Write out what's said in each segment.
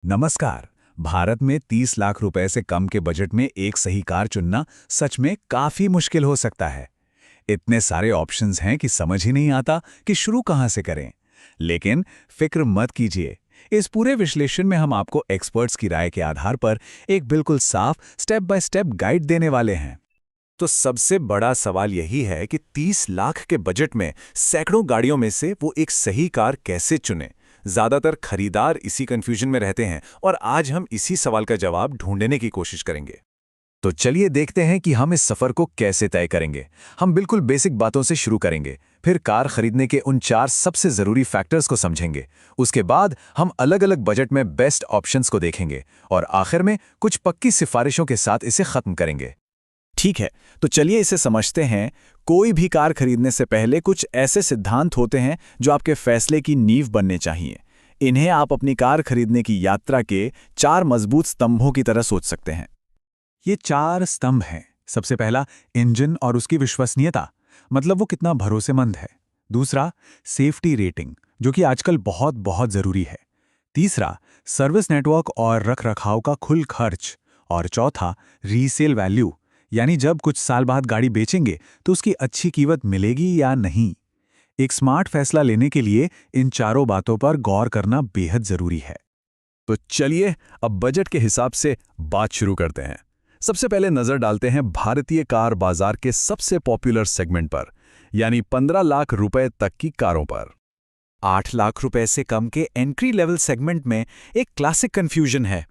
नमस्कार। भारत में 30 लाख रुपए से कम के बजट में एक सही कार चुनना सच में काफी मुश्किल हो सकता है। इतने सारे ऑप्शंस हैं कि समझ ही नहीं आता कि शुरू कहां से करें। लेकिन फिक्र मत कीजिए। इस पूरे विश्लेषण में हम आपको एक्सपर्ट्स की राय के आधार पर एक बिल्कुल साफ स्टेप बाय स्टेप गाइड देने वाले हैं। तो सबसे बड़ा सवाल यही है कि 30 लाख के बजट में सैकड़ों गाड़ियों में से वो एक सही कार कैसे चुने। ज्यादातर खरीदार इसी कंफ्यूजन में रहते हैं और आज हम इसी सवाल का जवाब ढूंढने की कोशिश करेंगे। तो चलिए देखते हैं कि हम इस सफर को कैसे तय करेंगे। हम बिल्कुल बेसिक बातों से शुरू करेंगे, फिर कार खरीदने के उन 4 सबसे जरूरी फैक्टर्स को समझेंगे। उसके बाद हम अलग अलग बजट में बेस्ट ऑप्शंस को देखेंगे और आखिर में कुछ पक्की सिफारिशों के साथ इसे खत्म करेंगे। ठीक है, तो चलिए इसे समझते हैं। कोई भी कार खरीदने से पहले कुछ ऐसे सिद्धांत होते हैं जो आपके फैसले की नींव बनने चाहिए। इन्हें आप अपनी कार खरीदने की यात्रा के 4 मजबूत स्तंभों की तरह सोच सकते हैं। ये 4 स्तंभ हैं। सबसे पहला, इंजन और उसकी विश्वसनीयता, मतलब वो कितना भरोसेमंद है। दूसरा, सेफ्टी रेटिंग, जो कि आजकल बहुत बहुत जरूरी है। तीसरा, सर्विस नेटवर्क और रखरखाव का कुल खर्च। और चौथा, रीसेल वैल्यू, यानी जब कुछ साल बाद गाड़ी बेचेंगे तो उसकी अच्छी कीमत मिलेगी या नहीं। एक स्मार्ट फैसला लेने के लिए इन चारों बातों पर गौर करना बेहद जरूरी है। तो चलिए अब बजट के हिसाब से बात शुरू करते हैं। सबसे पहले नजर डालते हैं भारतीय कार बाजार के सबसे पॉपुलर सेगमेंट पर, यानी 15 लाख रुपए तक की कारों पर। 8 लाख रुपए से कम के एंट्री लेवल सेगमेंट में एक क्लासिक कंफ्यूजन है।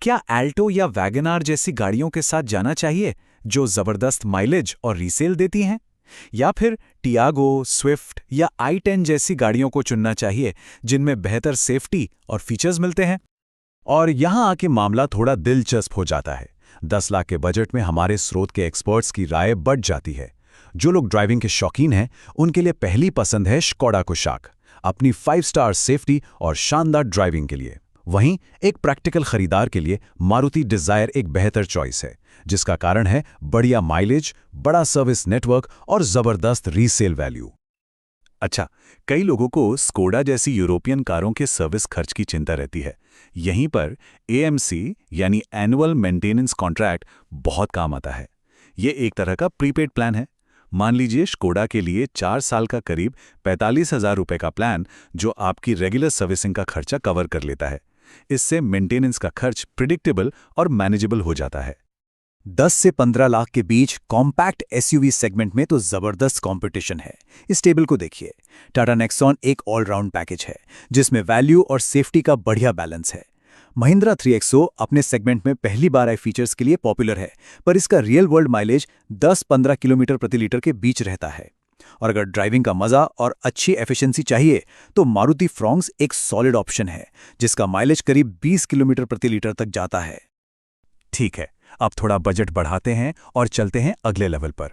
क्या एल्टो या वैगनआर जैसी गाड़ियों के साथ जाना चाहिए जो जबरदस्त माइलेज और रीसेल देती हैं, या फिर टियागो, स्विफ्ट या i10 जैसी गाड़ियों को चुनना चाहिए जिनमें बेहतर सेफ्टी और फीचर्स मिलते हैं? और यहां आके मामला थोड़ा दिलचस्प हो जाता है। 10 लाख के बजट में हमारे स्रोत के एक्सपर्ट्स की राय बढ़ जाती है। जो लोग ड्राइविंग के शौकीन हैं, उनके लिए पहली पसंद है स्कोडा कुशाक, अपनी 5 स्टार सेफ्टी और शानदार ड्राइविंग के लिए। वहीं एक प्रैक्टिकल खरीदार के लिए मारुति डिजायर एक बेहतर चॉइस है, जिसका कारण है बढ़िया माइलेज, बड़ा सर्विस नेटवर्क और जबरदस्त रीसेल वैल्यू। अच्छा, कई लोगों को स्कोडा जैसी यूरोपियन कारों के सर्विस खर्च की चिंता रहती है। यहीं पर AMC यानी एनुअल मेंटेनेंस कॉन्ट्रैक्ट बहुत काम आता है। ये एक तरह का प्रीपेड प्लान है। मान लीजिए स्कोडा के लिए 4 साल का करीब 45,000 रुपए का प्लान, जो आपकी रेगुलर सर्विसिंग का खर्चा कवर कर लेता है। इससे मेंटेनेंस का खर्च प्रिडिक्टेबल और मैनेजेबल हो जाता है। 10 से 15 लाख के बीच कॉम्पैक्ट SUV सेगमेंट में तो जबरदस्त कंपटीशन है। इस टेबल को देखिए। टाटा नेक्सॉन एक ऑलराउंड पैकेज है जिसमें वैल्यू और सेफ्टी का बढ़िया बैलेंस है। महिंद्रा 3XO अपने सेगमेंट में पहली बार आए फीचर्स के लिए पॉपुलर है, पर इसका रियल वर्ल्ड माइलेज 10-15 किलोमीटर प्रति लीटर के बीच रहता है। और अगर ड्राइविंग का मजा और अच्छी एफिशिएंसी चाहिए तो मारुति फ्रॉन्क्स एक सॉलिड ऑप्शन है, जिसका माइलेज करीब 20 किलोमीटर प्रति लीटर तक जाता है। ठीक है, अब थोड़ा बजट बढ़ाते हैं और चलते हैं अगले लेवल पर।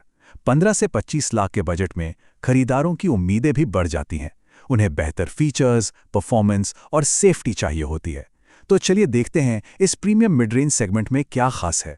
15 से 25 लाख के बजट में खरीदारों की उम्मीदें भी बढ़ जाती हैं। उन्हें बेहतर फीचर्स, परफॉर्मेंस और सेफ्टी चाहिए होती है। तो चलिए देखते हैं इस प्रीमियम मिड रेंज सेगमेंट में क्या खास है।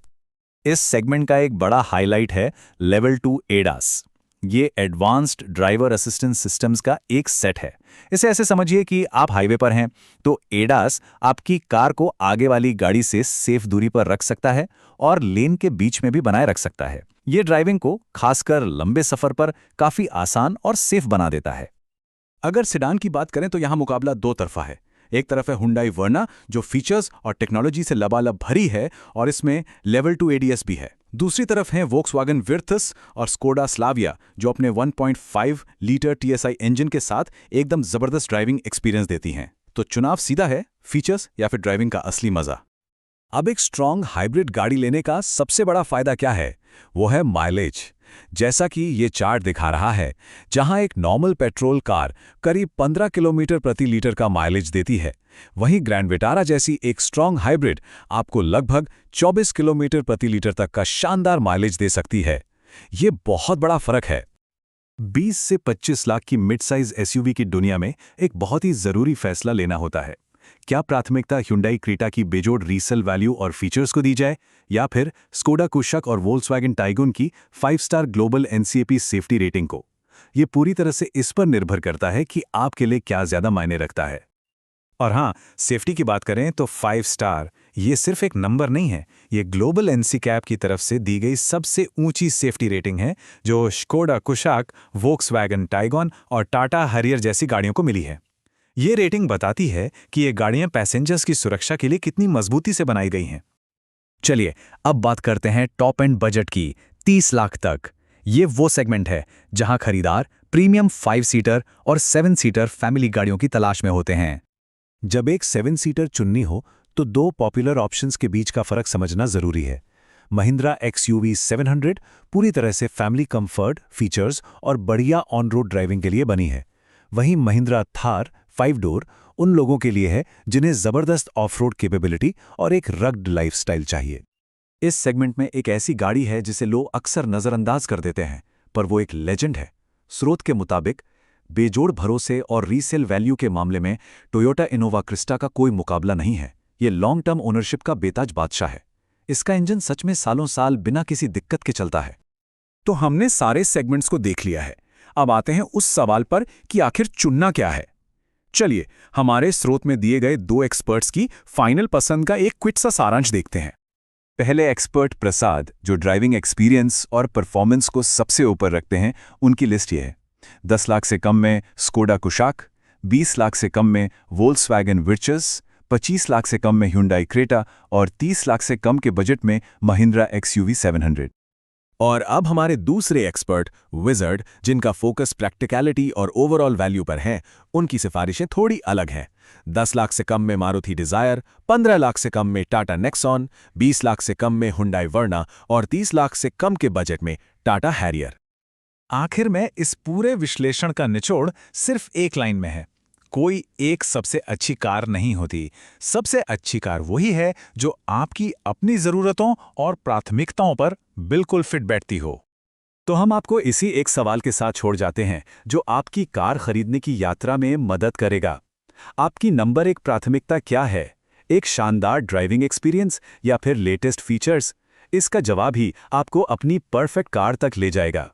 इस सेगमेंट का एक बड़ा हाईलाइट है लेवल 2 एडास। ये एडवांस्ड ड्राइवर असिस्टेंस सिस्टम्स का एक सेट है। इसे ऐसे समझिए कि आप हाईवे पर हैं तो एडास आपकी कार को आगे वाली गाड़ी से सेफ दूरी पर रख सकता है और लेन के बीच में भी बनाए रख सकता है। ये ड्राइविंग को खासकर लंबे सफर पर काफी आसान और सेफ बना देता है। अगर सेडान की बात करें तो यहाँ मुकाबला दो तरफा है। एक तरफ है हुंडई वर्ना, जो फीचर्स और टेक्नोलॉजी से लबालब भरी है और इसमें लेवल 2 ADS भी है। दूसरी तरफ है वोक्सवैगन विर्थस और स्कोडा स्लाविया, जो अपने 1.5 लीटर TSI इंजन के साथ एकदम जबरदस्त ड्राइविंग एक्सपीरियंस देती हैं। तो चुनाव सीधा है, फीचर्स या फिर ड्राइविंग का असली मजा। अब एक स्ट्रॉन्ग हाइब्रिड गाड़ी लेने का सबसे बड़ा फायदा क्या है? वो है माइलेज। जैसा कि ये चार्ट दिखा रहा है, जहां एक नॉर्मल पेट्रोल कार करीब 15 किलोमीटर प्रति लीटर का माइलेज देती है, वहीं ग्रैंड विटारा जैसी एक स्ट्रॉन्ग हाइब्रिड आपको लगभग 24 किलोमीटर प्रति लीटर तक का शानदार माइलेज दे सकती है। ये बहुत बड़ा फर्क है। 20 से 25 लाख की मिड साइज SUV की दुनिया में एक बहुत ही जरूरी फैसला लेना होता है। क्या प्राथमिकता Hyundai क्रेटा की बेजोड़ रीसेल वैल्यू और फीचर्स को दी जाए, या फिर स्कोडा कुशाक और वोल्क्सवैगन टाइगून की 5 star global NCAP safety rating को? ये पूरी तरह से इस पर निर्भर करता है कि आपके लिए क्या ज्यादा मायने रखता है। और हाँ, सेफ्टी की बात करें तो 5 स्टार ये सिर्फ एक नंबर नहीं है, ये ग्लोबल एनसीकैप की तरफ से दी गई सबसे ऊंची सेफ्टी रेटिंग है जो स्कोडा कुशाक, वोक्सवैगन टाइगॉन और टाटा हरियर जैसी गाड़ियों को मिली है। ये रेटिंग बताती है कि ये गाड़ियां पैसेंजर्स की सुरक्षा के लिए कितनी मजबूती से बनाई गई हैं। चलिए अब बात करते हैं टॉप एंड बजट की, 30 लाख तक। ये वो सेगमेंट है जहां खरीदार प्रीमियम 5 सीटर और 7 सीटर फैमिली गाड़ियों की तलाश में होते हैं। जब एक 7 सीटर चुननी हो तो दो पॉपुलर ऑप्शंस के बीच का फर्क समझना जरूरी है। महिंद्रा XUV 700 पूरी तरह से फैमिली कंफर्ट, फीचर्स और बढ़िया ऑन रोड ड्राइविंग के लिए बनी है। वहीं महिंद्रा थार 5 डोर उन लोगों के लिए है जिन्हें जबरदस्त ऑफ रोड कैपेबिलिटी और एक रग्ड लाइफस्टाइल चाहिए। इस सेगमेंट में एक ऐसी गाड़ी है जिसे लोग अक्सर नजरअंदाज कर देते हैं, पर वो एक लेजेंड है। स्रोत के मुताबिक बेजोड़ भरोसे और रीसेल वैल्यू के मामले में टोयोटा इनोवा क्रिस्टा का कोई मुकाबला नहीं है। ये लॉन्ग टर्म ओनरशिप का बेताज बादशाह है। इसका इंजन सच में सालों साल बिना किसी दिक्कत के चलता है। तो हमने सारे सेगमेंट्स को देख लिया है। अब आते हैं उस सवाल पर कि आखिर चुनना क्या है। चलिए हमारे स्रोत में दिए गए 2 एक्सपर्ट्स की फाइनल पसंद का एक क्विक सा सारांश देखते हैं। पहले एक्सपर्ट प्रसाद, जो ड्राइविंग एक्सपीरियंस और परफॉर्मेंस को सबसे ऊपर रखते हैं, उनकी लिस्ट ये है। 10 लाख से कम में स्कोडा कुशाक, 20 लाख से कम में वोल्क्सवैगन वर्चस, 25 लाख से कम में Hyundai क्रेटा और 30 लाख से कम के बजट में महिंद्रा XUV 700। और अब हमारे दूसरे एक्सपर्ट विजर्ड, जिनका फोकस प्रैक्टिकलिटी और ओवरऑल वैल्यू पर है, उनकी सिफारिशें थोड़ी अलग हैं। 10 लाख से कम में मारुति डिजायर, 15 लाख से कम में टाटा नेक्सॉन, 20 लाख से कम में Hyundai वर्ना और 30 लाख से कम के बजट में टाटा हैरियर। आखिर में इस पूरे विश्लेषण का निचोड़ सिर्फ एक लाइन में है। कोई एक सबसे अच्छी कार नहीं होती। सबसे अच्छी कार वही है जो आपकी अपनी ज़रूरतों और प्राथमिकताओं पर बिल्कुल फिट बैठती हो। तो हम आपको इसी एक सवाल के साथ छोड़ जाते हैं जो आपकी कार खरीदने की यात्रा में मदद करेगा। आपकी नंबर 1 प्राथमिकता क्या है? एक शानदार ड्राइविंग एक्सपीरियंस या फिर लेटेस्ट फीचर्स? इसका जवाब ही आपको अपनी परफेक्ट कार तक ले जाएगा।